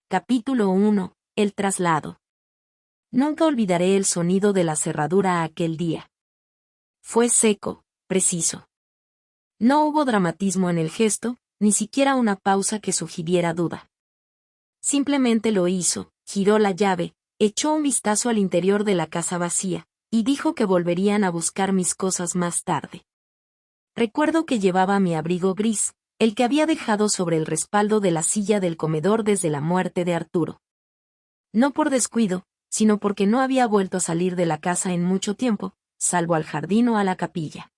Capítulo 1. El traslado. Nunca olvidaré el sonido de la cerradura aquel día. Fue seco, preciso. No hubo dramatismo en el gesto, ni siquiera una pausa que sugiriera duda. Simplemente lo hizo, giró la llave, echó un vistazo al interior de la casa vacía, y dijo que volverían a buscar mis cosas más tarde. Recuerdo que llevaba mi abrigo gris, el que había dejado sobre el respaldo de la silla del comedor desde la muerte de Arturo. No por descuido, sino porque no había vuelto a salir de la casa en mucho tiempo, salvo al jardín o a la capilla.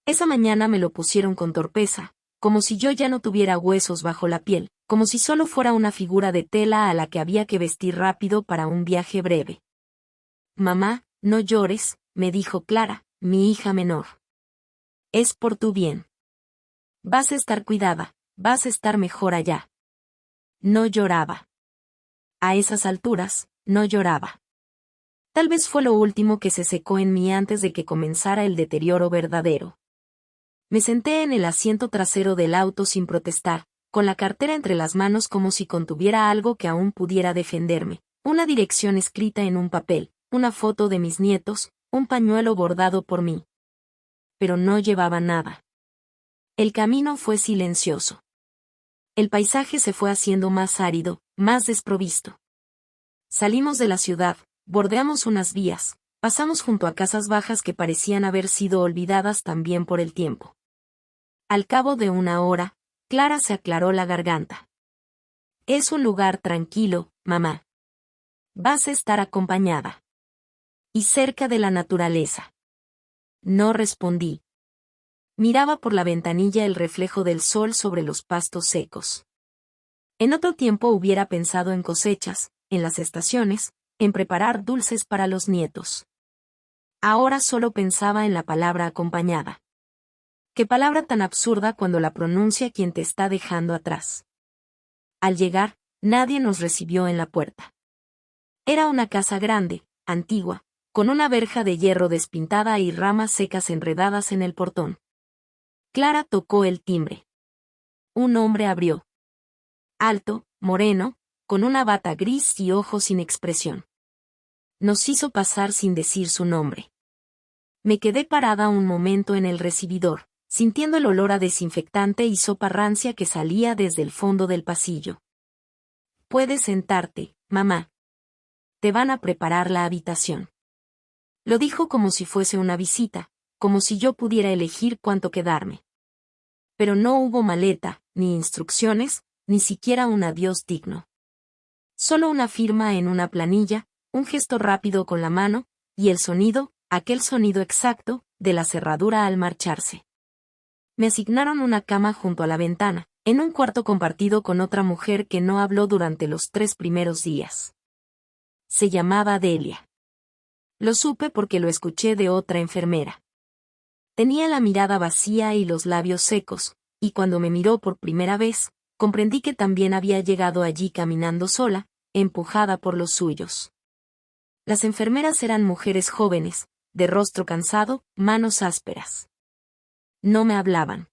Esa mañana me lo pusieron con torpeza, como si yo ya no tuviera huesos bajo la piel, como si solo fuera una figura de tela a la que había que vestir rápido para un viaje breve. Mamá, no llores, me dijo Clara, mi hija menor. Es por tu bien. Vas a estar cuidada, vas a estar mejor allá. No lloraba. A esas alturas, no lloraba. Tal vez fue lo último que se secó en mí antes de que comenzara el deterioro verdadero. Me senté en el asiento trasero del auto sin protestar, con la cartera entre las manos como si contuviera algo que aún pudiera defenderme, una dirección escrita en un papel, una foto de mis nietos, un pañuelo bordado por mí. Pero no llevaba nada. El camino fue silencioso. El paisaje se fue haciendo más árido, más desprovisto. Salimos de la ciudad, bordeamos unas vías, pasamos junto a casas bajas que parecían haber sido olvidadas también por el tiempo. Al cabo de una hora, Clara se aclaró la garganta. Es un lugar tranquilo, mamá. Vas a estar acompañada. Y cerca de la naturaleza. No respondí. Miraba por la ventanilla el reflejo del sol sobre los pastos secos. En otro tiempo hubiera pensado en cosechas, en las estaciones, en preparar dulces para los nietos. Ahora solo pensaba en la palabra acompañada. Qué palabra tan absurda cuando la pronuncia quien te está dejando atrás. Al llegar, nadie nos recibió en la puerta. Era una casa grande, antigua, con una verja de hierro despintada y ramas secas enredadas en el portón. Clara tocó el timbre. Un hombre abrió. Alto, moreno, con una bata gris y ojos sin expresión. Nos hizo pasar sin decir su nombre. Me quedé parada un momento en el recibidor, sintiendo el olor a desinfectante y sopa rancia que salía desde el fondo del pasillo. Puedes sentarte, mamá. Te van a preparar la habitación. Lo dijo como si fuese una visita, como si yo pudiera elegir cuánto quedarme. Pero no hubo maleta, ni instrucciones, ni siquiera un adiós digno. Solo una firma en una planilla, un gesto rápido con la mano, y el sonido, aquel sonido exacto, de la cerradura al marcharse. Me asignaron una cama junto a la ventana, en un cuarto compartido con otra mujer que no habló durante los 3 primeros días. Se llamaba Delia. Lo supe porque lo escuché de otra enfermera. Tenía la mirada vacía y los labios secos, y cuando me miró por primera vez, comprendí que también había llegado allí caminando sola, empujada por los suyos. Las enfermeras eran mujeres jóvenes, de rostro cansado, manos ásperas. No me hablaban.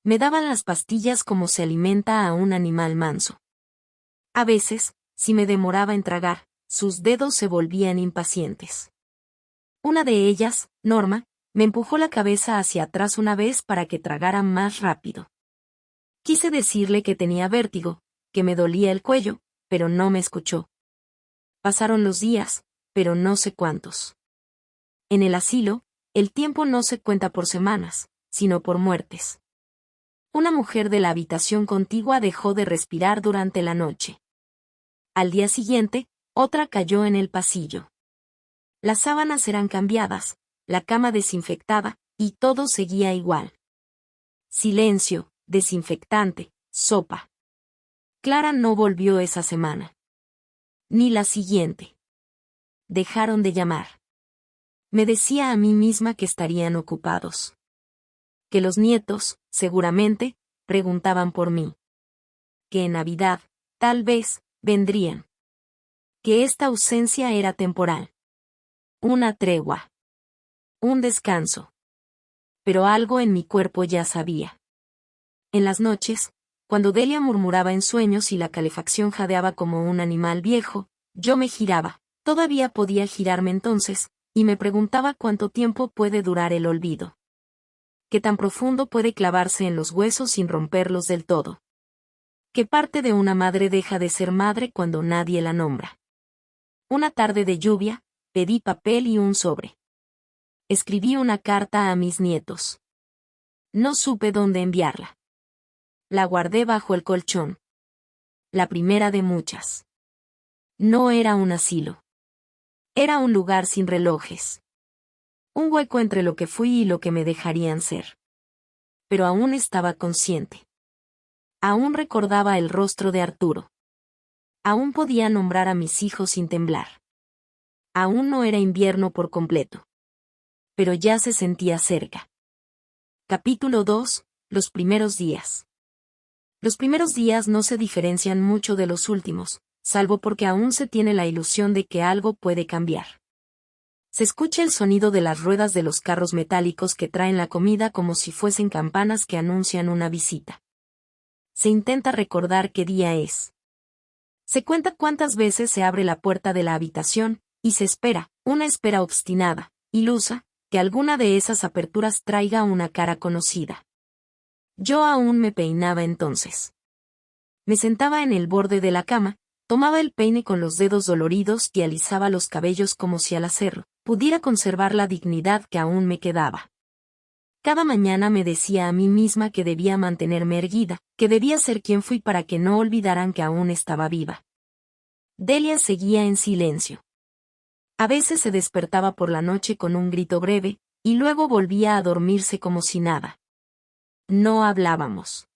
Me daban las pastillas como se alimenta a un animal manso. A veces, si me demoraba en tragar, sus dedos se volvían impacientes. Una de ellas, Norma, me empujó la cabeza hacia atrás una vez para que tragara más rápido. Quise decirle que tenía vértigo, que me dolía el cuello, pero no me escuchó. Pasaron los días, pero no sé cuántos. En el asilo, el tiempo no se cuenta por semanas, sino por muertes. Una mujer de la habitación contigua dejó de respirar durante la noche. Al día siguiente, otra cayó en el pasillo. Las sábanas eran cambiadas, la cama desinfectada, y todo seguía igual. Silencio, desinfectante, sopa. Clara no volvió esa semana. Ni la siguiente. Dejaron de llamar. Me decía a mí misma que estarían ocupados. Que los nietos, seguramente, preguntaban por mí. Que en Navidad, tal vez, vendrían. Que esta ausencia era temporal. Una tregua. Un descanso. Pero algo en mi cuerpo ya sabía. En las noches, Cuando Delia murmuraba en sueños y la calefacción jadeaba como un animal viejo, yo me giraba, todavía podía girarme entonces, y me preguntaba cuánto tiempo puede durar el olvido. Qué tan profundo puede clavarse en los huesos sin romperlos del todo. ¿Qué parte de una madre deja de ser madre cuando nadie la nombra? Una tarde de lluvia, pedí papel y un sobre. Escribí una carta a mis nietos. No supe dónde enviarla. La guardé bajo el colchón. La primera de muchas. No era un asilo. Era un lugar sin relojes. Un hueco entre lo que fui y lo que me dejarían ser. Pero aún estaba consciente. Aún recordaba el rostro de Arturo. Aún podía nombrar a mis hijos sin temblar. Aún no era invierno por completo. Pero ya se sentía cerca. Capítulo 2. Los primeros días. Los primeros días no se diferencian mucho de los últimos, salvo porque aún se tiene la ilusión de que algo puede cambiar. Se escucha el sonido de las ruedas de los carros metálicos que traen la comida como si fuesen campanas que anuncian una visita. Se intenta recordar qué día es. Se cuenta cuántas veces se abre la puerta de la habitación, y se espera, una espera obstinada, ilusa, que alguna de esas aperturas traiga una cara conocida. Yo aún me peinaba entonces. Me sentaba en el borde de la cama, tomaba el peine con los dedos doloridos y alisaba los cabellos como si al hacerlo, pudiera conservar la dignidad que aún me quedaba. Cada mañana me decía a mí misma que debía mantenerme erguida, que debía ser quien fui para que no olvidaran que aún estaba viva. Delia seguía en silencio. A veces se despertaba por la noche con un grito breve, y luego volvía a dormirse como si nada. No hablábamos.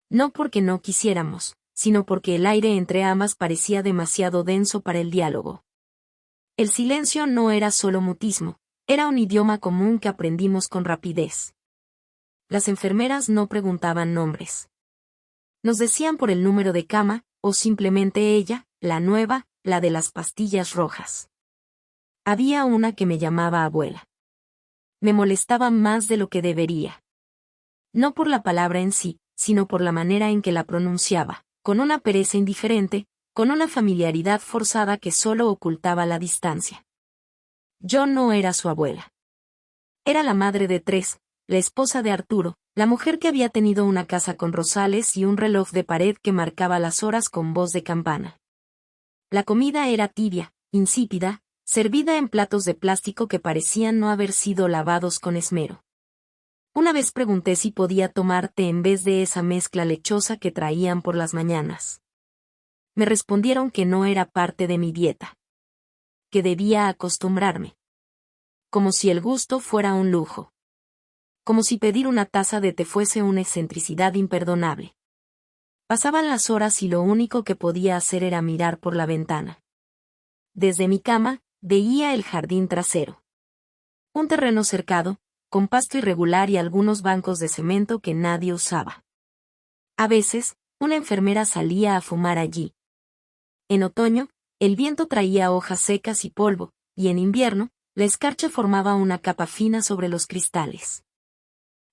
No porque no quisiéramos, sino porque el aire entre ambas parecía demasiado denso para el diálogo. El silencio no era solo mutismo, era un idioma común que aprendimos con rapidez. Las enfermeras no preguntaban nombres. Nos decían por el número de cama, o simplemente ella, la nueva, la de las pastillas rojas. Había una que me llamaba abuela. Me molestaba más de lo que debería. No por la palabra en sí, sino por la manera en que la pronunciaba, con una pereza indiferente, con una familiaridad forzada que solo ocultaba la distancia. Yo no era su abuela. Era la madre de tres, la esposa de Arturo, la mujer que había tenido una casa con rosales y un reloj de pared que marcaba las horas con voz de campana. La comida era tibia, insípida, servida en platos de plástico que parecían no haber sido lavados con esmero. Una vez pregunté si podía tomar té en vez de esa mezcla lechosa que traían por las mañanas. Me respondieron que no era parte de mi dieta. Que debía acostumbrarme. Como si el gusto fuera un lujo. Como si pedir una taza de té fuese una excentricidad imperdonable. Pasaban las horas y lo único que podía hacer era mirar por la ventana. Desde mi cama, veía el jardín trasero. Un terreno cercado, con pasto irregular y algunos bancos de cemento que nadie usaba. A veces, una enfermera salía a fumar allí. En otoño, el viento traía hojas secas y polvo, y en invierno, la escarcha formaba una capa fina sobre los cristales.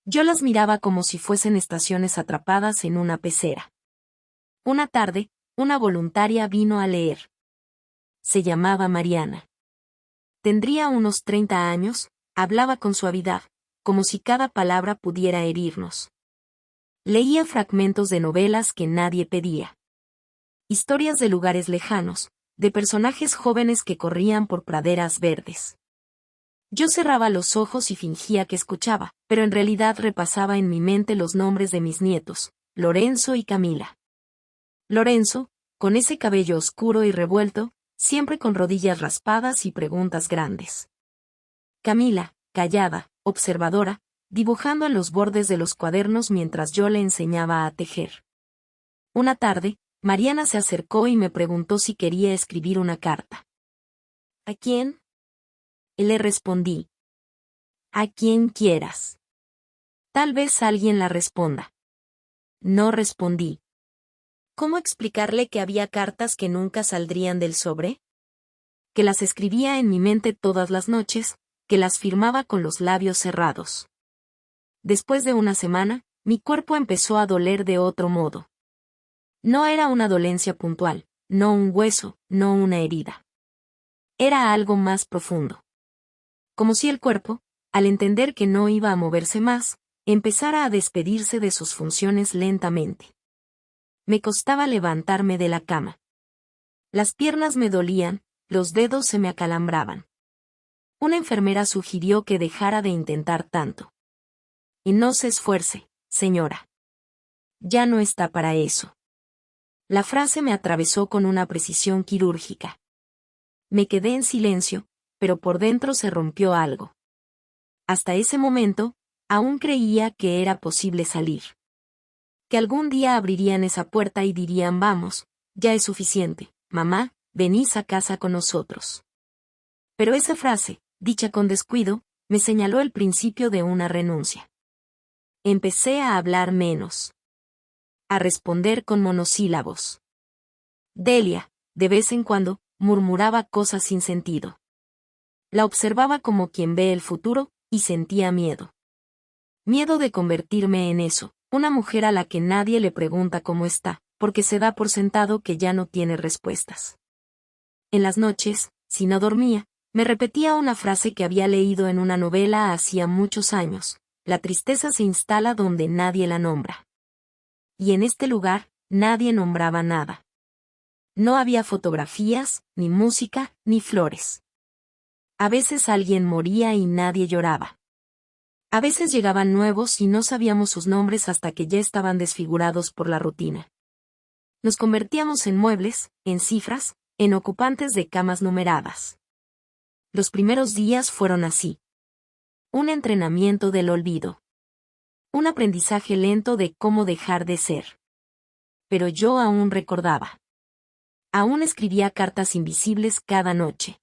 Yo las miraba como si fuesen estaciones atrapadas en una pecera. Una tarde, una voluntaria vino a leer. Se llamaba Mariana. Tendría unos 30 años, hablaba con suavidad, como si cada palabra pudiera herirnos. Leía fragmentos de novelas que nadie pedía. Historias de lugares lejanos, de personajes jóvenes que corrían por praderas verdes. Yo cerraba los ojos y fingía que escuchaba, pero en realidad repasaba en mi mente los nombres de mis nietos, Lorenzo y Camila. Lorenzo, con ese cabello oscuro y revuelto, siempre con rodillas raspadas y preguntas grandes. Camila, callada, observadora, dibujando en los bordes de los cuadernos mientras yo le enseñaba a tejer. Una tarde, Mariana se acercó y me preguntó si quería escribir una carta. ¿A quién? Le respondí. A quien quieras. Tal vez alguien la responda. No respondí. ¿Cómo explicarle que había cartas que nunca saldrían del sobre? Que las escribía en mi mente todas las noches, que las firmaba con los labios cerrados. Después de una semana, mi cuerpo empezó a doler de otro modo. No era una dolencia puntual, no un hueso, no una herida. Era algo más profundo. Como si el cuerpo, al entender que no iba a moverse más, empezara a despedirse de sus funciones lentamente. Me costaba levantarme de la cama. Las piernas me dolían, los dedos se me acalambraban. Una enfermera sugirió que dejara de intentar tanto. Y no se esfuerce, señora. Ya no está para eso. La frase me atravesó con una precisión quirúrgica. Me quedé en silencio, pero por dentro se rompió algo. Hasta ese momento, aún creía que era posible salir. Que algún día abrirían esa puerta y dirían vamos, ya es suficiente, mamá, venís a casa con nosotros. Pero esa frase, dicha con descuido, me señaló el principio de una renuncia. Empecé a hablar menos. A responder con monosílabos. Delia, de vez en cuando, murmuraba cosas sin sentido. La observaba como quien ve el futuro, y sentía miedo. Miedo de convertirme en eso, una mujer a la que nadie le pregunta cómo está, porque se da por sentado que ya no tiene respuestas. En las noches, si no dormía, me repetía una frase que había leído en una novela hacía muchos años: la tristeza se instala donde nadie la nombra. Y en este lugar, nadie nombraba nada. No había fotografías, ni música, ni flores. A veces alguien moría y nadie lloraba. A veces llegaban nuevos y no sabíamos sus nombres hasta que ya estaban desfigurados por la rutina. Nos convertíamos en muebles, en cifras, en ocupantes de camas numeradas. Los primeros días fueron así. Un entrenamiento del olvido. Un aprendizaje lento de cómo dejar de ser. Pero yo aún recordaba. Aún escribía cartas invisibles cada noche.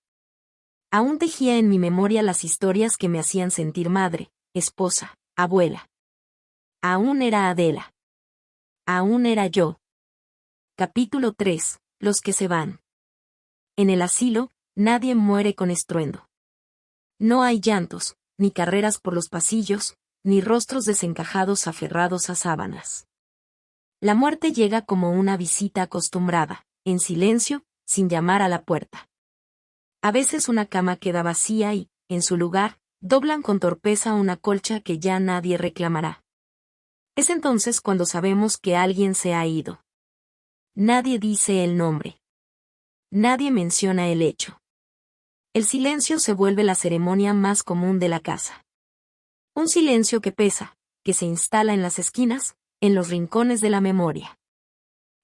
Aún tejía en mi memoria las historias que me hacían sentir madre, esposa, abuela. Aún era Adela. Aún era yo. Capítulo 3. Los que se van. En el asilo, nadie muere con estruendo. No hay llantos, ni carreras por los pasillos, ni rostros desencajados aferrados a sábanas. La muerte llega como una visita acostumbrada, en silencio, sin llamar a la puerta. A veces una cama queda vacía y, en su lugar, doblan con torpeza una colcha que ya nadie reclamará. Es entonces cuando sabemos que alguien se ha ido. Nadie dice el nombre. Nadie menciona el hecho. El silencio se vuelve la ceremonia más común de la casa. Un silencio que pesa, que se instala en las esquinas, en los rincones de la memoria.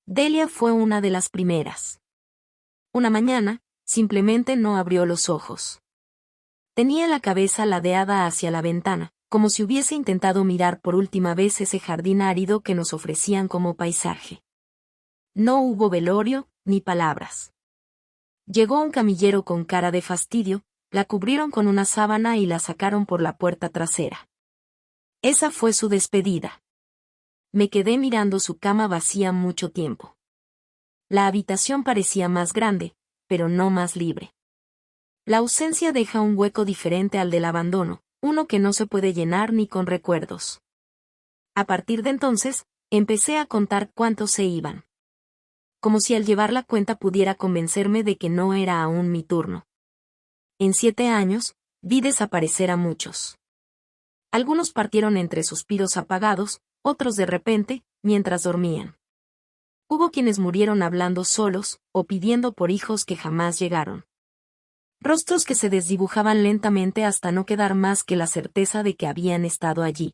Delia fue una de las primeras. Una mañana, simplemente no abrió los ojos. Tenía la cabeza ladeada hacia la ventana, como si hubiese intentado mirar por última vez ese jardín árido que nos ofrecían como paisaje. No hubo velorio, ni palabras. Llegó un camillero con cara de fastidio, la cubrieron con una sábana y la sacaron por la puerta trasera. Esa fue su despedida. Me quedé mirando su cama vacía mucho tiempo. La habitación parecía más grande, pero no más libre. La ausencia deja un hueco diferente al del abandono, uno que no se puede llenar ni con recuerdos. A partir de entonces, empecé a contar cuántos se iban. Como si al llevar la cuenta pudiera convencerme de que no era aún mi turno. En 7 años, vi desaparecer a muchos. Algunos partieron entre suspiros apagados, otros de repente, mientras dormían. Hubo quienes murieron hablando solos, o pidiendo por hijos que jamás llegaron. Rostros que se desdibujaban lentamente hasta no quedar más que la certeza de que habían estado allí.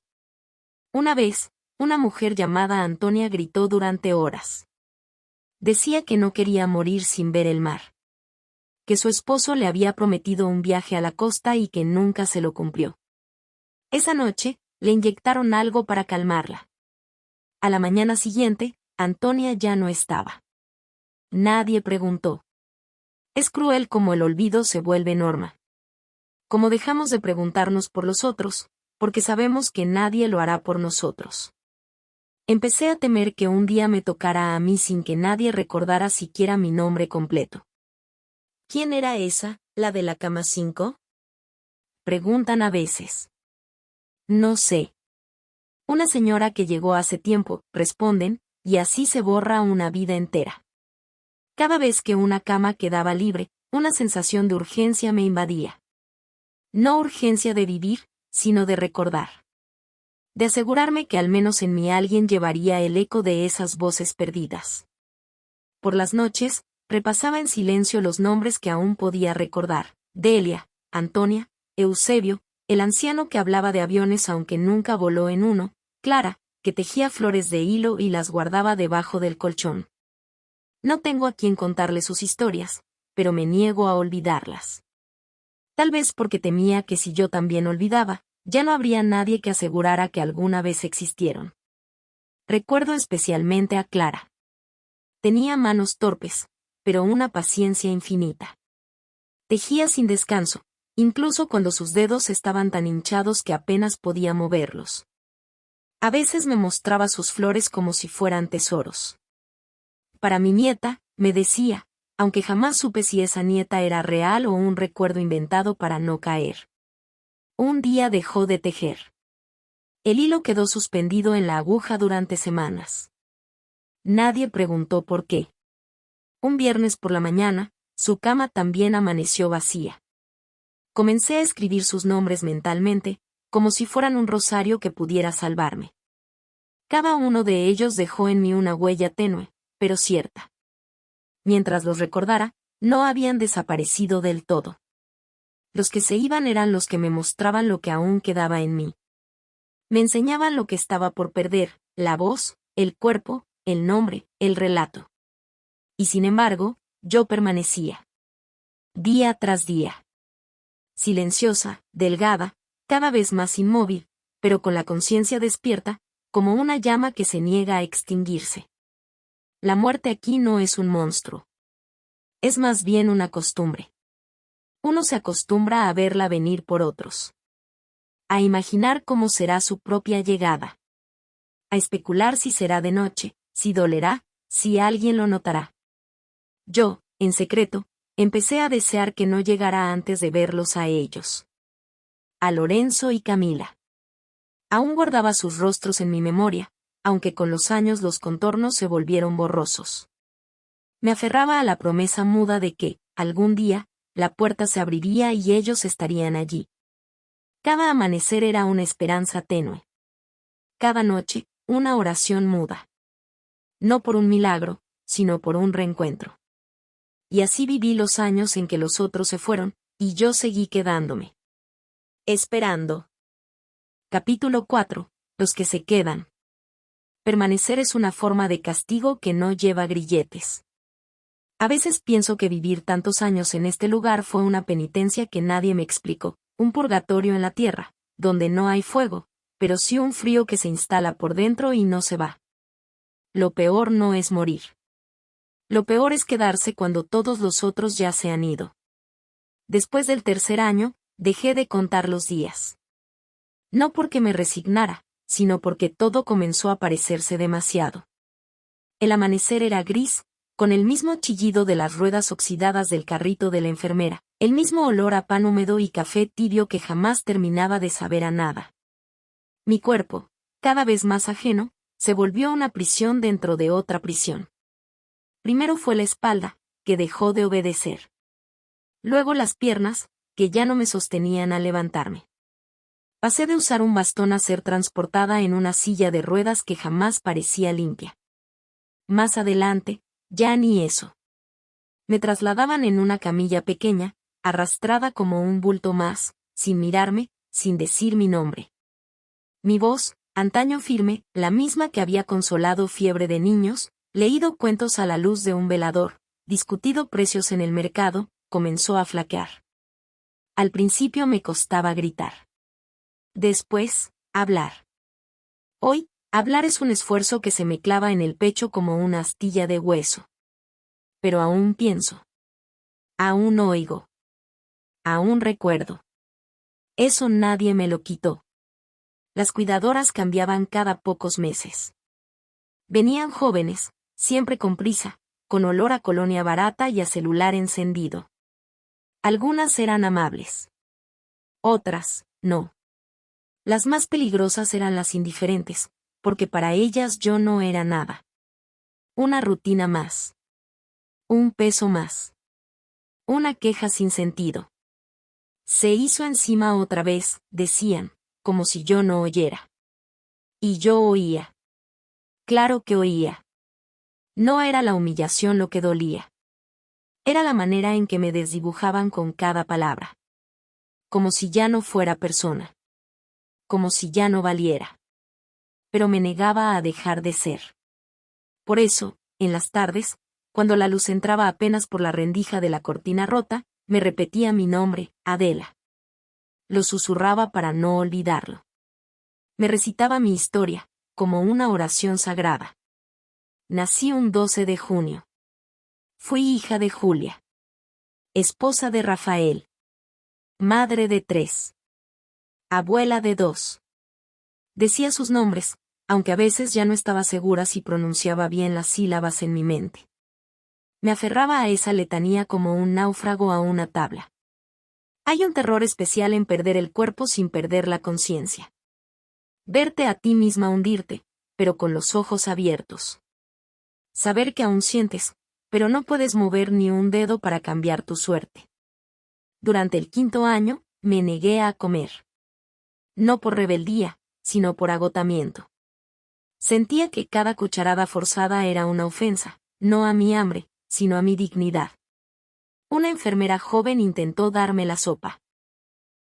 Una vez, una mujer llamada Antonia gritó durante horas. Decía que no quería morir sin ver el mar. Que su esposo le había prometido un viaje a la costa y que nunca se lo cumplió. Esa noche, le inyectaron algo para calmarla. A la mañana siguiente, Antonia ya no estaba. Nadie preguntó. Es cruel como el olvido se vuelve norma. Como dejamos de preguntarnos por los otros, porque sabemos que nadie lo hará por nosotros. Empecé a temer que un día me tocara a mí sin que nadie recordara siquiera mi nombre completo. ¿Quién era esa, la de la cama 5? Preguntan a veces. No sé. Una señora que llegó hace tiempo, responden, y así se borra una vida entera. Cada vez que una cama quedaba libre, una sensación de urgencia me invadía. No urgencia de vivir, sino de recordar. De asegurarme que al menos en mí alguien llevaría el eco de esas voces perdidas. Por las noches, repasaba en silencio los nombres que aún podía recordar: Delia, Antonia, Eusebio, el anciano que hablaba de aviones aunque nunca voló en uno, Clara, que tejía flores de hilo y las guardaba debajo del colchón. No tengo a quien contarle sus historias, pero me niego a olvidarlas. Tal vez porque temía que si yo también olvidaba, ya no habría nadie que asegurara que alguna vez existieron. Recuerdo especialmente a Clara. Tenía manos torpes, pero una paciencia infinita. Tejía sin descanso, incluso cuando sus dedos estaban tan hinchados que apenas podía moverlos. A veces me mostraba sus flores como si fueran tesoros. Para mi nieta, me decía, aunque jamás supe si esa nieta era real o un recuerdo inventado para no caer. Un día dejó de tejer. El hilo quedó suspendido en la aguja durante semanas. Nadie preguntó por qué. Un viernes por la mañana, su cama también amaneció vacía. Comencé a escribir sus nombres mentalmente, como si fueran un rosario que pudiera salvarme. Cada uno de ellos dejó en mí una huella tenue, pero cierta. Mientras los recordara, no habían desaparecido del todo. Los que se iban eran los que me mostraban lo que aún quedaba en mí. Me enseñaban lo que estaba por perder: la voz, el cuerpo, el nombre, el relato. Y sin embargo, yo permanecía. Día tras día. Silenciosa, delgada, cada vez más inmóvil, pero con la conciencia despierta, como una llama que se niega a extinguirse. La muerte aquí no es un monstruo. Es más bien una costumbre. Uno se acostumbra a verla venir por otros. A imaginar cómo será su propia llegada. A especular si será de noche, si dolerá, si alguien lo notará. Yo, en secreto, empecé a desear que no llegara antes de verlos a ellos. A Lorenzo y Camila. Aún guardaba sus rostros en mi memoria, aunque con los años los contornos se volvieron borrosos. Me aferraba a la promesa muda de que, algún día, la puerta se abriría y ellos estarían allí. Cada amanecer era una esperanza tenue. Cada noche, una oración muda. No por un milagro, sino por un reencuentro. Y así viví los años en que los otros se fueron, y yo seguí quedándome. Esperando. Capítulo 4. Los que se quedan. Permanecer es una forma de castigo que no lleva grilletes. A veces pienso que vivir tantos años en este lugar fue una penitencia que nadie me explicó, un purgatorio en la tierra, donde no hay fuego, pero sí un frío que se instala por dentro y no se va. Lo peor no es morir. Lo peor es quedarse cuando todos los otros ya se han ido. Después del tercer año, dejé de contar los días. No porque me resignara, sino porque todo comenzó a parecerse demasiado. El amanecer era gris, con el mismo chillido de las ruedas oxidadas del carrito de la enfermera, el mismo olor a pan húmedo y café tibio que jamás terminaba de saber a nada. Mi cuerpo, cada vez más ajeno, se volvió una prisión dentro de otra prisión. Primero fue la espalda, que dejó de obedecer. Luego las piernas, que ya no me sostenían al levantarme. Pasé de usar un bastón a ser transportada en una silla de ruedas que jamás parecía limpia. Más adelante, ya ni eso. Me trasladaban en una camilla pequeña, arrastrada como un bulto más, sin mirarme, sin decir mi nombre. Mi voz, antaño firme, la misma que había consolado fiebre de niños, leído cuentos a la luz de un velador, discutido precios en el mercado, comenzó a flaquear. Al principio me costaba gritar. Después, hablar. Hoy, hablar es un esfuerzo que se me clava en el pecho como una astilla de hueso. Pero aún pienso. Aún oigo. Aún recuerdo. Eso nadie me lo quitó. Las cuidadoras cambiaban cada pocos meses. Venían jóvenes, siempre con prisa, con olor a colonia barata y a celular encendido. Algunas eran amables. Otras, no. Las más peligrosas eran las indiferentes, porque para ellas yo no era nada. Una rutina más. Un peso más. Una queja sin sentido. Se hizo encima otra vez, decían, como si yo no oyera. Y yo oía. Claro que oía. No era la humillación lo que dolía. Era la manera en que me desdibujaban con cada palabra. Como si ya no fuera persona. Como si ya no valiera. Pero me negaba a dejar de ser. Por eso, en las tardes, cuando la luz entraba apenas por la rendija de la cortina rota, me repetía mi nombre, Adela. Lo susurraba para no olvidarlo. Me recitaba mi historia, como una oración sagrada. Nací un 12 de junio. Fui hija de Julia. Esposa de Rafael. Madre de 3. Abuela de 2. Decía sus nombres, aunque a veces ya no estaba segura si pronunciaba bien las sílabas en mi mente. Me aferraba a esa letanía como un náufrago a una tabla. Hay un terror especial en perder el cuerpo sin perder la conciencia. Verte a ti misma hundirte, pero con los ojos abiertos. Saber que aún sientes, pero no puedes mover ni un dedo para cambiar tu suerte. Durante el 5.º año, me negué a comer. No por rebeldía, sino por agotamiento. Sentía que cada cucharada forzada era una ofensa, no a mi hambre, sino a mi dignidad. Una enfermera joven intentó darme la sopa.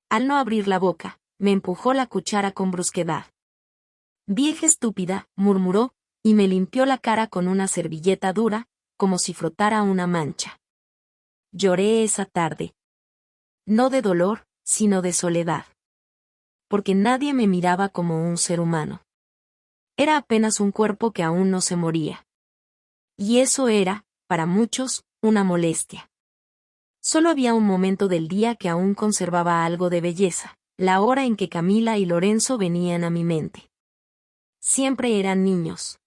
Al no abrir la boca, me empujó la cuchara con brusquedad. Vieja estúpida, murmuró, y me limpió la cara con una servilleta dura, como si frotara una mancha. Lloré esa tarde. No de dolor, sino de soledad. Porque nadie me miraba como un ser humano. Era apenas un cuerpo que aún no se moría. Y eso era, para muchos, una molestia. Solo había un momento del día que aún conservaba algo de belleza, la hora en que Camila y Lorenzo venían a mi mente. Siempre eran niños.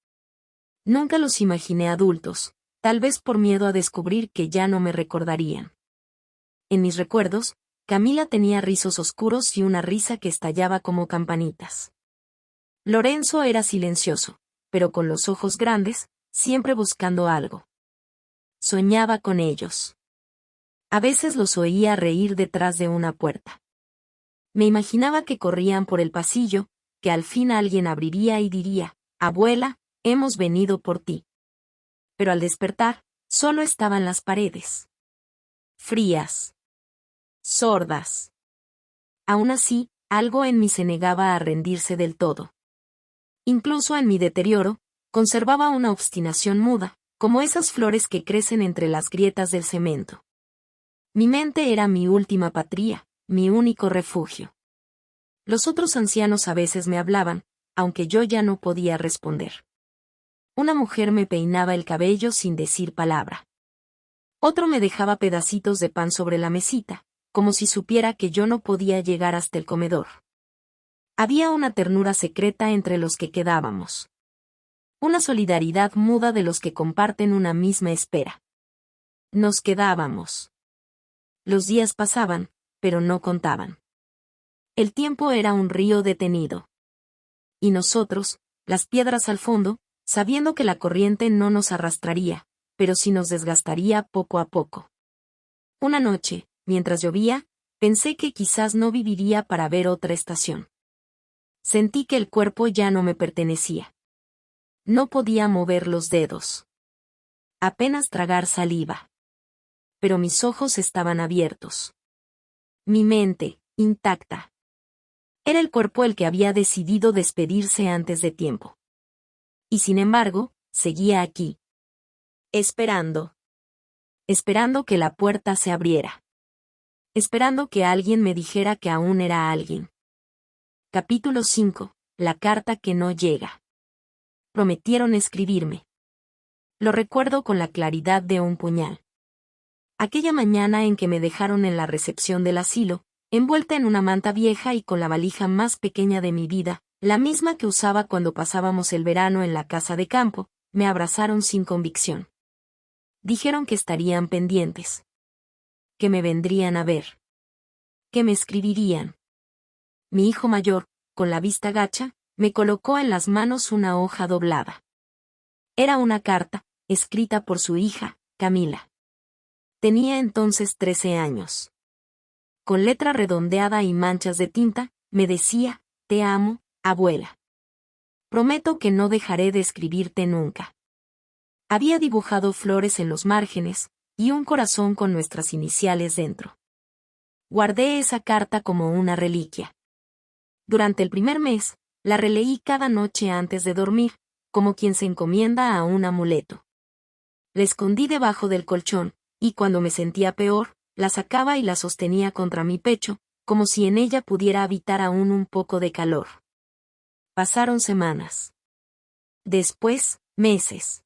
Nunca los imaginé adultos, tal vez por miedo a descubrir que ya no me recordarían. En mis recuerdos, Camila tenía rizos oscuros y una risa que estallaba como campanitas. Lorenzo era silencioso, pero con los ojos grandes, siempre buscando algo. Soñaba con ellos. A veces los oía reír detrás de una puerta. Me imaginaba que corrían por el pasillo, que al fin alguien abriría y diría, «Abuela, hemos venido por ti». Pero al despertar, solo estaban las paredes. Frías. Sordas. Aún así, algo en mí se negaba a rendirse del todo. Incluso en mi deterioro, conservaba una obstinación muda, como esas flores que crecen entre las grietas del cemento. Mi mente era mi última patria, mi único refugio. Los otros ancianos a veces me hablaban, aunque yo ya no podía responder. Una mujer me peinaba el cabello sin decir palabra. Otro me dejaba pedacitos de pan sobre la mesita, como si supiera que yo no podía llegar hasta el comedor. Había una ternura secreta entre los que quedábamos. Una solidaridad muda de los que comparten una misma espera. Nos quedábamos. Los días pasaban, pero no contaban. El tiempo era un río detenido. Y nosotros, las piedras al fondo, sabiendo que la corriente no nos arrastraría, pero sí nos desgastaría poco a poco. Una noche, mientras llovía, pensé que quizás no viviría para ver otra estación. Sentí que el cuerpo ya no me pertenecía. No podía mover los dedos. Apenas tragar saliva. Pero mis ojos estaban abiertos. Mi mente, intacta. Era el cuerpo el que había decidido despedirse antes de tiempo. Y sin embargo, seguía aquí. Esperando. Esperando que la puerta se abriera. Esperando que alguien me dijera que aún era alguien. Capítulo 5. La carta que no llega. Prometieron escribirme. Lo recuerdo con la claridad de un puñal. Aquella mañana en que me dejaron en la recepción del asilo, envuelta en una manta vieja y con la valija más pequeña de mi vida, la misma que usaba cuando pasábamos el verano en la casa de campo, me abrazaron sin convicción. Dijeron que estarían pendientes. Que me vendrían a ver. Que me escribirían. Mi hijo mayor, con la vista gacha, me colocó en las manos una hoja doblada. Era una carta, escrita por su hija, Camila. Tenía entonces 13 años. Con letra redondeada y manchas de tinta, me decía: «Te amo, abuela. Prometo que no dejaré de escribirte nunca». Había dibujado flores en los márgenes, y un corazón con nuestras iniciales dentro. Guardé esa carta como una reliquia. Durante el primer mes, la releí cada noche antes de dormir, como quien se encomienda a un amuleto. La escondí debajo del colchón, y cuando me sentía peor, la sacaba y la sostenía contra mi pecho, como si en ella pudiera habitar aún un poco de calor. Pasaron semanas. Después, meses.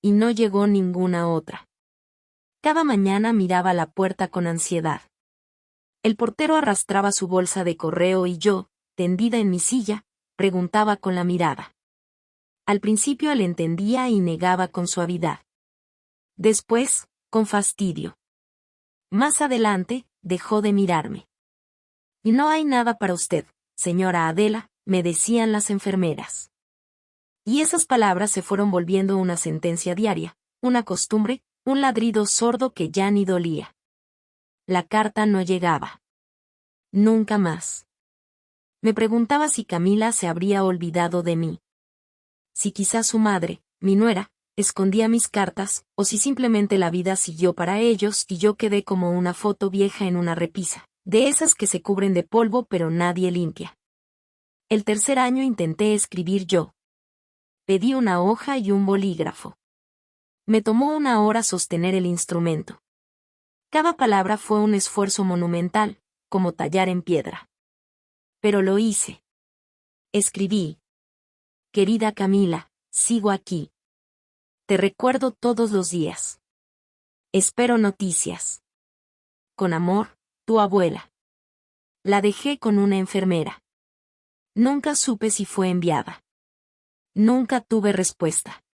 Y no llegó ninguna otra. Cada mañana miraba la puerta con ansiedad. El portero arrastraba su bolsa de correo y yo, tendida en mi silla, preguntaba con la mirada. Al principio él entendía y negaba con suavidad. Después, con fastidio. Más adelante, dejó de mirarme. «Y no hay nada para usted, señora Adela», me decían las enfermeras. Y esas palabras se fueron volviendo una sentencia diaria, una costumbre, un ladrido sordo que ya ni dolía. La carta no llegaba. Nunca más. Me preguntaba si Camila se habría olvidado de mí. Si quizás su madre, mi nuera, escondía mis cartas, o si simplemente la vida siguió para ellos y yo quedé como una foto vieja en una repisa, de esas que se cubren de polvo pero nadie limpia. El tercer año intenté escribir yo. Pedí una hoja y un bolígrafo. Me tomó una hora sostener el instrumento. Cada palabra fue un esfuerzo monumental, como tallar en piedra. Pero lo hice. Escribí: «Querida Camila, sigo aquí. Te recuerdo todos los días. Espero noticias. Con amor, tu abuela». La dejé con una enfermera. Nunca supe si fue enviada. Nunca tuve respuesta.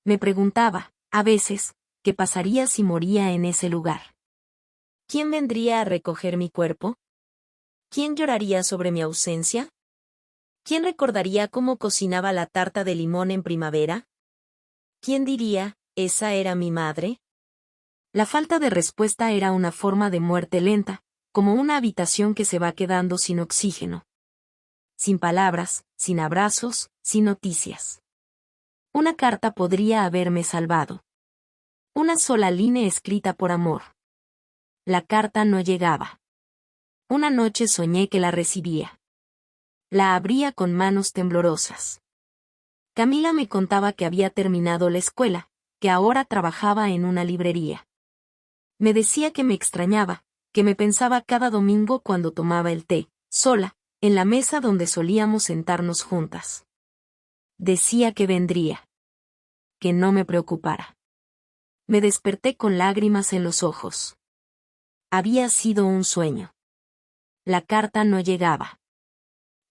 Me preguntaba, a veces, qué pasaría si moría en ese lugar. ¿Quién vendría a recoger mi cuerpo? ¿Quién lloraría sobre mi ausencia? ¿Quién recordaría cómo cocinaba la tarta de limón en primavera? ¿Quién diría, esa era mi madre? La falta de respuesta era una forma de muerte lenta, como una habitación que se va quedando sin oxígeno. Sin palabras, sin abrazos, sin noticias. Una carta podría haberme salvado. Una sola línea escrita por amor. La carta no llegaba. Una noche soñé que la recibía. La abría con manos temblorosas. Camila me contaba que había terminado la escuela, que ahora trabajaba en una librería. Me decía que me extrañaba, que me pensaba cada domingo cuando tomaba el té, sola, en la mesa donde solíamos sentarnos juntas. Decía que vendría. Que no me preocupara. Me desperté con lágrimas en los ojos. Había sido un sueño. La carta no llegaba.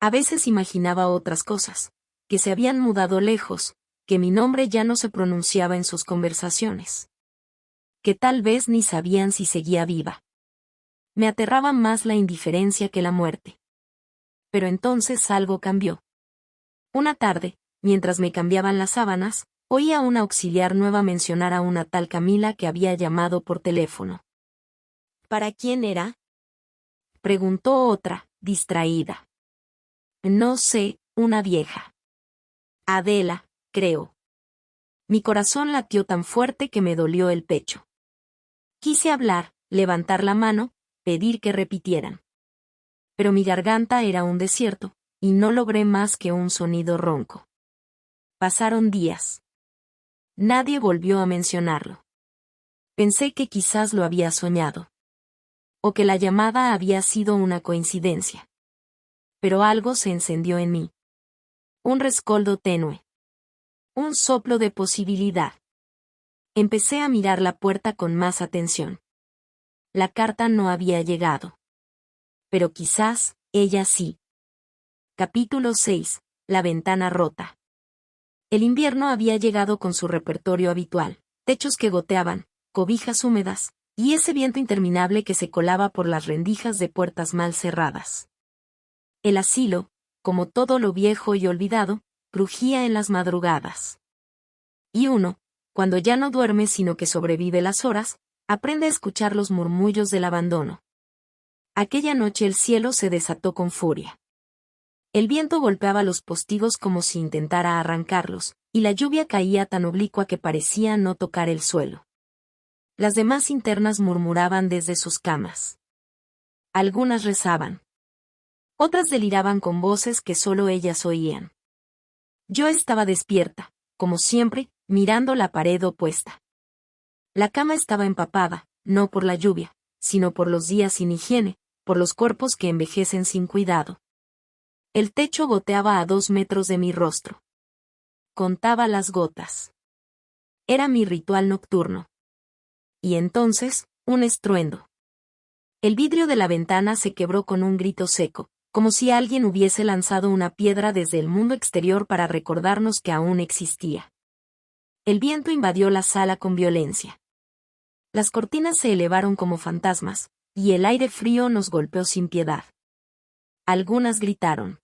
A veces imaginaba otras cosas, que se habían mudado lejos, que mi nombre ya no se pronunciaba en sus conversaciones. Que tal vez ni sabían si seguía viva. Me aterraba más la indiferencia que la muerte. Pero entonces algo cambió. Una tarde, mientras me cambiaban las sábanas, oí a una auxiliar nueva mencionar a una tal Camila que había llamado por teléfono. ¿Para quién era?, preguntó otra, distraída. No sé, una vieja. Adela, creo. Mi corazón latió tan fuerte que me dolió el pecho. Quise hablar, levantar la mano, pedir que repitieran. Pero mi garganta era un desierto, y no logré más que un sonido ronco. Pasaron días. Nadie volvió a mencionarlo. Pensé que quizás lo había soñado. O que la llamada había sido una coincidencia. Pero algo se encendió en mí. Un rescoldo tenue. Un soplo de posibilidad. Empecé a mirar la puerta con más atención. La carta no había llegado. Pero quizás, ella sí. Capítulo 6. La ventana rota. El invierno había llegado con su repertorio habitual, techos que goteaban, cobijas húmedas, y ese viento interminable que se colaba por las rendijas de puertas mal cerradas. El asilo, como todo lo viejo y olvidado, crujía en las madrugadas. Y uno, cuando ya no duerme sino que sobrevive las horas, aprende a escuchar los murmullos del abandono. Aquella noche el cielo se desató con furia. El viento golpeaba los postigos como si intentara arrancarlos, y la lluvia caía tan oblicua que parecía no tocar el suelo. Las demás internas murmuraban desde sus camas. Algunas rezaban. Otras deliraban con voces que solo ellas oían. Yo estaba despierta, como siempre, mirando la pared opuesta. La cama estaba empapada, no por la lluvia, sino por los días sin higiene, por los cuerpos que envejecen sin cuidado. El techo goteaba a 2 metros de mi rostro. Contaba las gotas. Era mi ritual nocturno. Y entonces, un estruendo. El vidrio de la ventana se quebró con un grito seco, como si alguien hubiese lanzado una piedra desde el mundo exterior para recordarnos que aún existía. El viento invadió la sala con violencia. Las cortinas se elevaron como fantasmas, y el aire frío nos golpeó sin piedad. Algunas gritaron.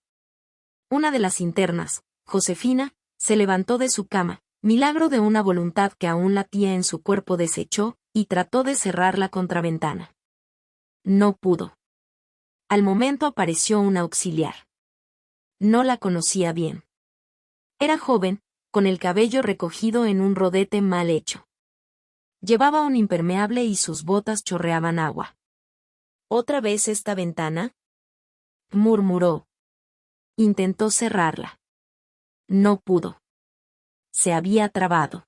Una de las internas, Josefina, se levantó de su cama, milagro de una voluntad que aún latía en su cuerpo desechó, y trató de cerrar la contraventana. No pudo. Al momento apareció una auxiliar. No la conocía bien. Era joven, con el cabello recogido en un rodete mal hecho. Llevaba un impermeable y sus botas chorreaban agua. ¿Otra vez esta ventana?, murmuró. Intentó cerrarla. No pudo. Se había trabado.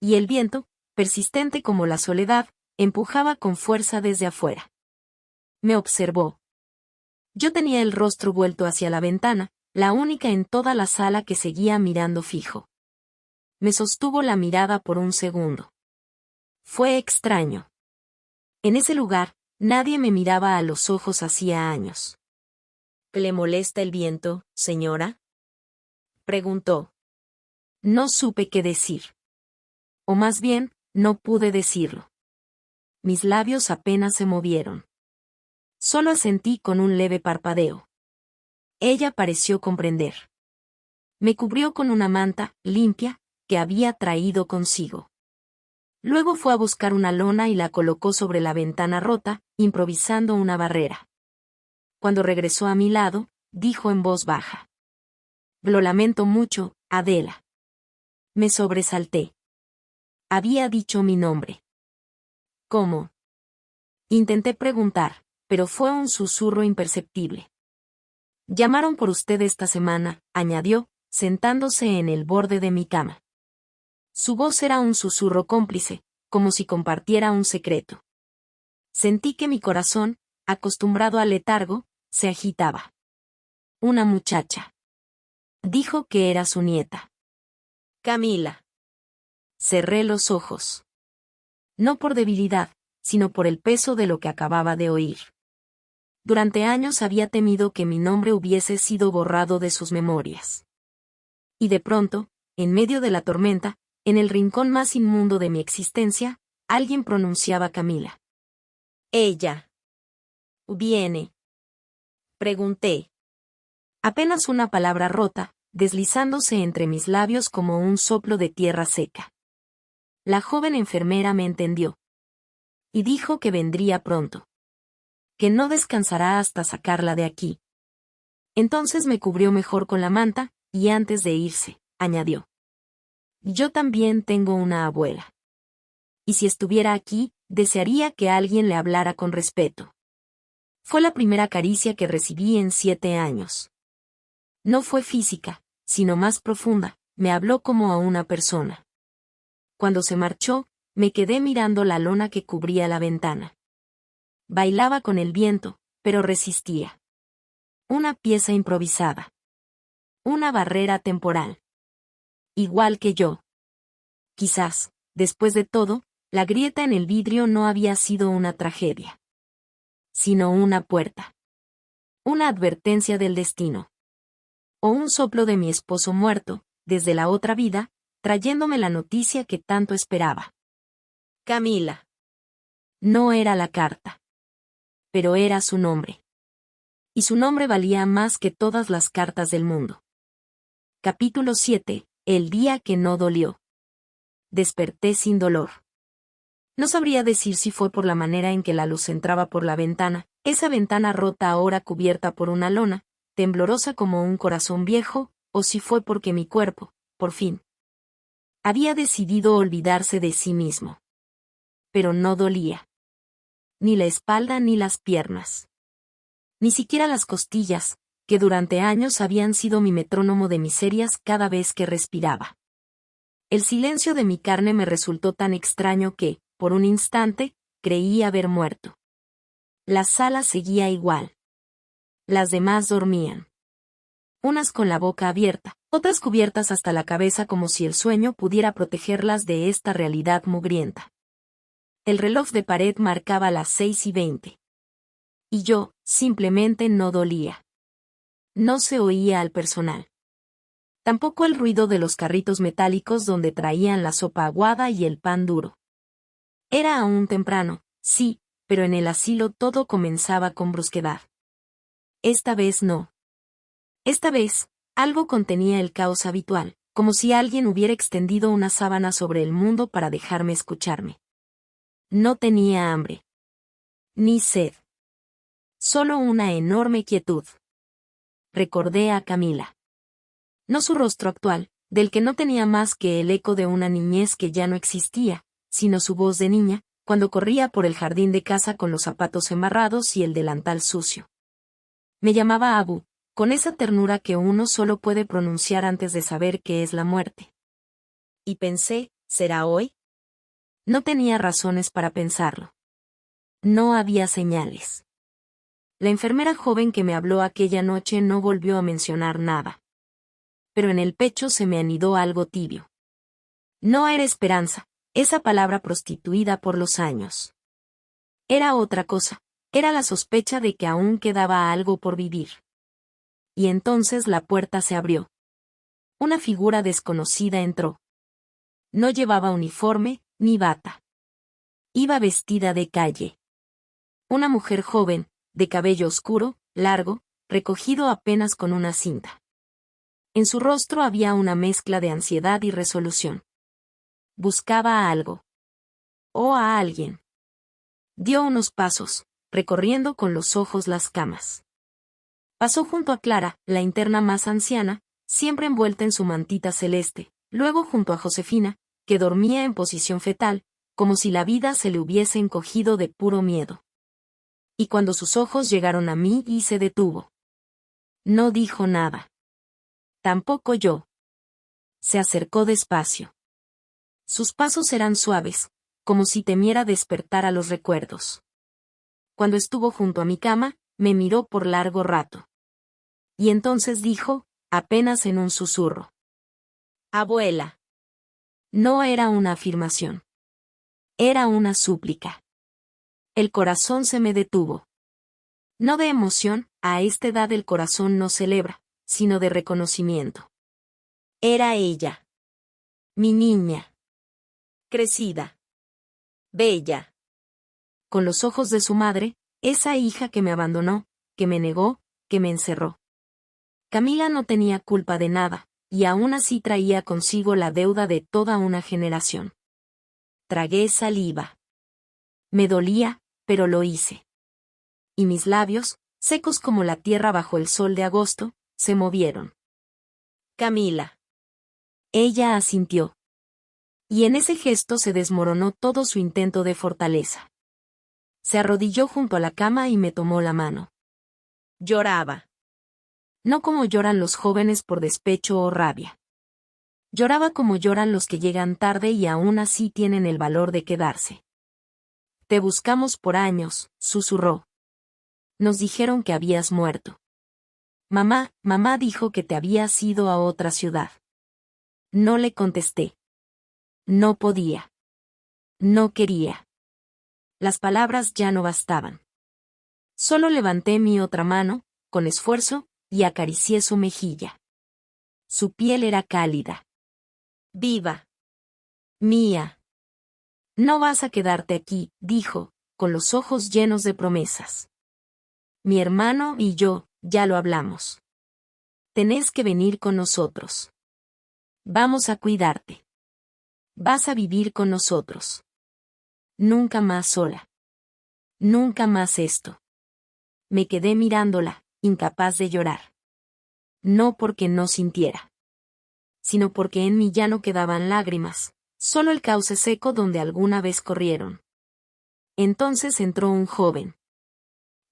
Y el viento, persistente como la soledad, empujaba con fuerza desde afuera. Me observó. Yo tenía el rostro vuelto hacia la ventana, la única en toda la sala que seguía mirando fijo. Me sostuvo la mirada por un segundo. Fue extraño. En ese lugar, nadie me miraba a los ojos hacía años. ¿Le molesta el viento, señora?, preguntó. No supe qué decir. O más bien, no pude decirlo. Mis labios apenas se movieron. Solo asentí con un leve parpadeo. Ella pareció comprender. Me cubrió con una manta, limpia, que había traído consigo. Luego fue a buscar una lona y la colocó sobre la ventana rota, improvisando una barrera. Cuando regresó a mi lado, dijo en voz baja. Lo lamento mucho, Adela. Me sobresalté. Había dicho mi nombre. ¿Cómo? Intenté preguntar, pero fue un susurro imperceptible. Llamaron por usted esta semana, añadió, sentándose en el borde de mi cama. Su voz era un susurro cómplice, como si compartiera un secreto. Sentí que mi corazón, acostumbrado al letargo, se agitaba. Una muchacha. Dijo que era su nieta. Camila. Cerré los ojos. No por debilidad, sino por el peso de lo que acababa de oír. Durante años había temido que mi nombre hubiese sido borrado de sus memorias. Y de pronto, en medio de la tormenta, en el rincón más inmundo de mi existencia, alguien pronunciaba Camila. Ella. ¿Viene?, pregunté. Apenas una palabra rota, deslizándose entre mis labios como un soplo de tierra seca. La joven enfermera me entendió. Y dijo que vendría pronto. Que no descansará hasta sacarla de aquí. Entonces me cubrió mejor con la manta, y antes de irse, añadió. Yo también tengo una abuela. Y si estuviera aquí, desearía que alguien le hablara con respeto. Fue la primera caricia que recibí en 7 años. No fue física, sino más profunda, me habló como a una persona. Cuando se marchó, me quedé mirando la lona que cubría la ventana. Bailaba con el viento, pero resistía. Una pieza improvisada. Una barrera temporal. Igual que yo. Quizás, después de todo, la grieta en el vidrio no había sido una tragedia, sino una puerta. Una advertencia del destino. O un soplo de mi esposo muerto, desde la otra vida, trayéndome la noticia que tanto esperaba. Camila. No era la carta. Pero era su nombre. Y su nombre valía más que todas las cartas del mundo. Capítulo 7. El día que no dolió. Desperté sin dolor. No sabría decir si fue por la manera en que la luz entraba por la ventana, esa ventana rota ahora cubierta por una lona, temblorosa como un corazón viejo, o si fue porque mi cuerpo, por fin, había decidido olvidarse de sí mismo. Pero no dolía. Ni la espalda ni las piernas. Ni siquiera las costillas, que durante años habían sido mi metrónomo de miserias cada vez que respiraba. El silencio de mi carne me resultó tan extraño que, por un instante, creí haber muerto. La sala seguía igual. Las demás dormían. Unas con la boca abierta, otras cubiertas hasta la cabeza como si el sueño pudiera protegerlas de esta realidad mugrienta. El reloj de pared marcaba las 6:20. Y yo, simplemente no dolía. No se oía al personal. Tampoco el ruido de los carritos metálicos donde traían la sopa aguada y el pan duro. Era aún temprano, sí, pero en el asilo todo comenzaba con brusquedad. Esta vez no. Esta vez, algo contenía el caos habitual, como si alguien hubiera extendido una sábana sobre el mundo para dejarme escucharme. No tenía hambre. Ni sed. Solo una enorme quietud. Recordé a Camila. No su rostro actual, del que no tenía más que el eco de una niñez que ya no existía, sino su voz de niña, cuando corría por el jardín de casa con los zapatos embarrados y el delantal sucio. Me llamaba Abu, con esa ternura que uno solo puede pronunciar antes de saber qué es la muerte. Y pensé, ¿será hoy? No tenía razones para pensarlo. No había señales. La enfermera joven que me habló aquella noche no volvió a mencionar nada. Pero en el pecho se me anidó algo tibio. No era esperanza, esa palabra prostituida por los años. Era otra cosa, era la sospecha de que aún quedaba algo por vivir. Y entonces la puerta se abrió. Una figura desconocida entró. No llevaba uniforme, ni bata. Iba vestida de calle. Una mujer joven, de cabello oscuro, largo, recogido apenas con una cinta. En su rostro había una mezcla de ansiedad y resolución. Buscaba a algo. O a alguien. Dio unos pasos, recorriendo con los ojos las camas. Pasó junto a Clara, la interna más anciana, siempre envuelta en su mantita celeste, luego junto a Josefina, que dormía en posición fetal, como si la vida se le hubiese encogido de puro miedo. Y cuando sus ojos llegaron a mí y se detuvo. No dijo nada. Tampoco yo. Se acercó despacio. Sus pasos eran suaves, como si temiera despertar a los recuerdos. Cuando estuvo junto a mi cama, me miró por largo rato. Y entonces dijo, apenas en un susurro. Abuela. No era una afirmación. Era una súplica. El corazón se me detuvo. No de emoción, a esta edad el corazón no celebra, sino de reconocimiento. Era ella. Mi niña. Crecida. Bella. Con los ojos de su madre, esa hija que me abandonó, que me negó, que me encerró. Camila no tenía culpa de nada, y aún así traía consigo la deuda de toda una generación. Tragué saliva. Me dolía, pero lo hice. Y mis labios, secos como la tierra bajo el sol de agosto, se movieron. Camila. Ella asintió. Y en ese gesto se desmoronó todo su intento de fortaleza. Se arrodilló junto a la cama y me tomó la mano. Lloraba. No como lloran los jóvenes por despecho o rabia. Lloraba como lloran los que llegan tarde y aún así tienen el valor de quedarse. Te buscamos por años, susurró. Nos dijeron que habías muerto. Mamá dijo que te habías ido a otra ciudad. No le contesté. No podía. No quería. Las palabras ya no bastaban. Solo levanté mi otra mano, con esfuerzo, y acaricié su mejilla. Su piel era cálida. Viva. Mía. No vas a quedarte aquí, dijo, con los ojos llenos de promesas. Mi hermano y yo, ya lo hablamos. Tenés que venir con nosotros. Vamos a cuidarte. Vas a vivir con nosotros. Nunca más sola. Nunca más esto. Me quedé mirándola, incapaz de llorar. No porque no sintiera, sino porque en mí ya no quedaban lágrimas, solo el cauce seco donde alguna vez corrieron. Entonces entró un joven.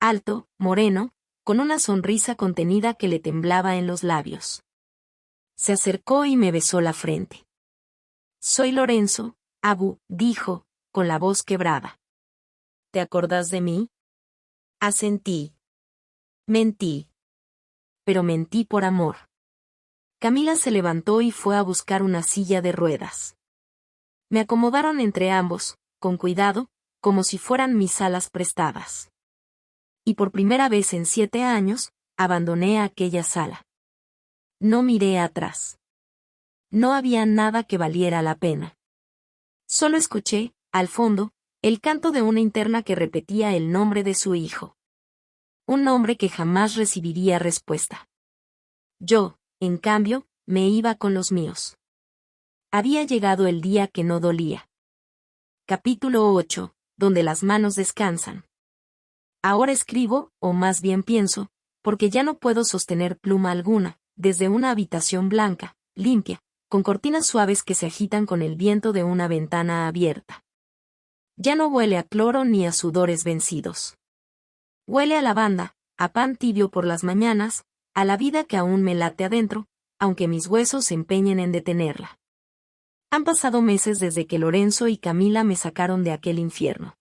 Alto, moreno, con una sonrisa contenida que le temblaba en los labios. Se acercó y me besó la frente. Soy Lorenzo, Abu, dijo, con la voz quebrada. ¿Te acordás de mí? Asentí. Mentí. Pero mentí por amor. Camila se levantó y fue a buscar una silla de ruedas. Me acomodaron entre ambos, con cuidado, como si fueran mis alas prestadas. Y por primera vez en 7 años, abandoné aquella sala. No miré atrás. No había nada que valiera la pena. Solo escuché, al fondo, el canto de una interna que repetía el nombre de su hijo. Un nombre que jamás recibiría respuesta. Yo, en cambio, me iba con los míos. Había llegado el día que no dolía. Capítulo 8, donde las manos descansan. Ahora escribo, o más bien pienso, porque ya no puedo sostener pluma alguna, desde una habitación blanca, limpia, con cortinas suaves que se agitan con el viento de una ventana abierta. Ya no huele a cloro ni a sudores vencidos. Huele a lavanda, a pan tibio por las mañanas, a la vida que aún me late adentro, aunque mis huesos se empeñen en detenerla. Han pasado meses desde que Lorenzo y Camila me sacaron de aquel infierno.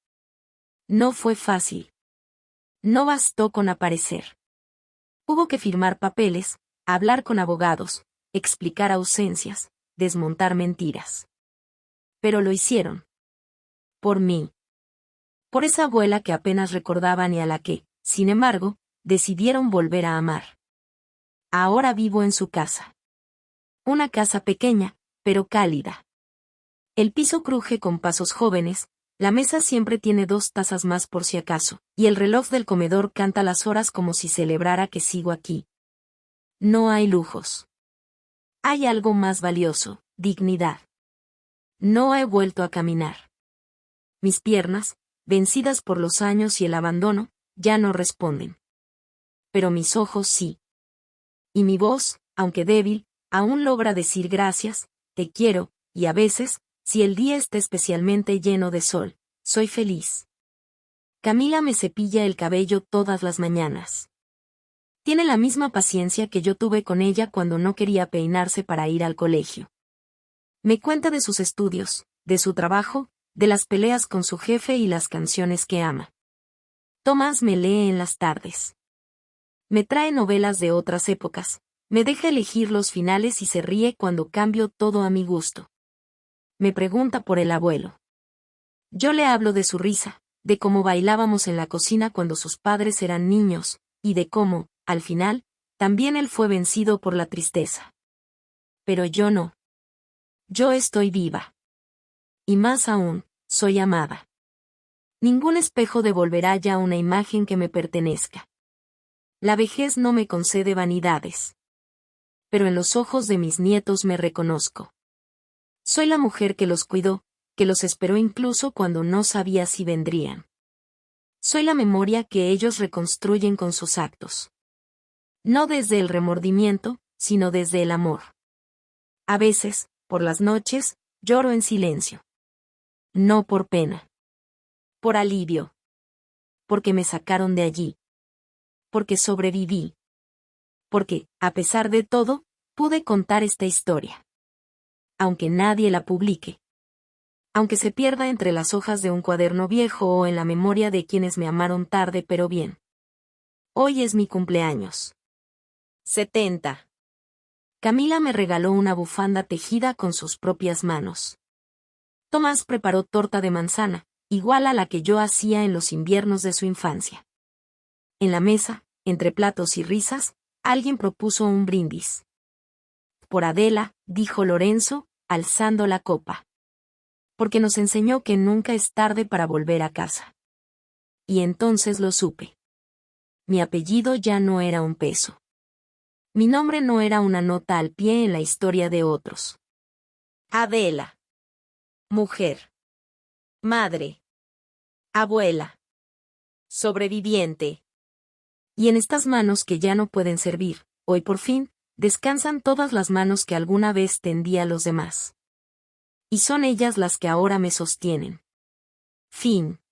No fue fácil. No bastó con aparecer. Hubo que firmar papeles, hablar con abogados, explicar ausencias, desmontar mentiras. Pero lo hicieron. Por mí. Por esa abuela que apenas recordaban y a la que, sin embargo, decidieron volver a amar. Ahora vivo en su casa. Una casa pequeña, pero cálida. El piso cruje con pasos jóvenes, la mesa siempre tiene 2 tazas más por si acaso, y el reloj del comedor canta las horas como si celebrara que sigo aquí. No hay lujos. Hay algo más valioso, dignidad. No he vuelto a caminar. Mis piernas, vencidas por los años y el abandono, ya no responden. Pero mis ojos sí. Y mi voz, aunque débil, aún logra decir gracias, te quiero, y a veces, si el día está especialmente lleno de sol, soy feliz. Camila me cepilla el cabello todas las mañanas. Tiene la misma paciencia que yo tuve con ella cuando no quería peinarse para ir al colegio. Me cuenta de sus estudios, de su trabajo, de las peleas con su jefe y las canciones que ama. Tomás me lee en las tardes. Me trae novelas de otras épocas, me deja elegir los finales y se ríe cuando cambio todo a mi gusto. Me pregunta por el abuelo. Yo le hablo de su risa, de cómo bailábamos en la cocina cuando sus padres eran niños, y de cómo, al final, también él fue vencido por la tristeza. Pero yo no. Yo estoy viva. Y más aún, soy amada. Ningún espejo devolverá ya una imagen que me pertenezca. La vejez no me concede vanidades. Pero en los ojos de mis nietos me reconozco. Soy la mujer que los cuidó, que los esperó incluso cuando no sabía si vendrían. Soy la memoria que ellos reconstruyen con sus actos. No desde el remordimiento, sino desde el amor. A veces, por las noches, lloro en silencio. No por pena. Por alivio. Porque me sacaron de allí. Porque sobreviví. Porque, a pesar de todo, pude contar esta historia. Aunque nadie la publique. Aunque se pierda entre las hojas de un cuaderno viejo o en la memoria de quienes me amaron tarde pero bien. Hoy es mi cumpleaños. 70. Camila me regaló una bufanda tejida con sus propias manos. Tomás preparó torta de manzana, igual a la que yo hacía en los inviernos de su infancia. En la mesa, entre platos y risas, alguien propuso un brindis. Por Adela, dijo Lorenzo, alzando la copa. Porque nos enseñó que nunca es tarde para volver a casa. Y entonces lo supe. mi apellido ya no era un peso. Mi nombre no era una nota al pie en la historia de otros. Adela. Mujer. Madre. Abuela. Sobreviviente. Y en estas manos que ya no pueden servir, hoy por fin, descansan todas las manos que alguna vez tendí a los demás. Y son ellas las que ahora me sostienen. Fin.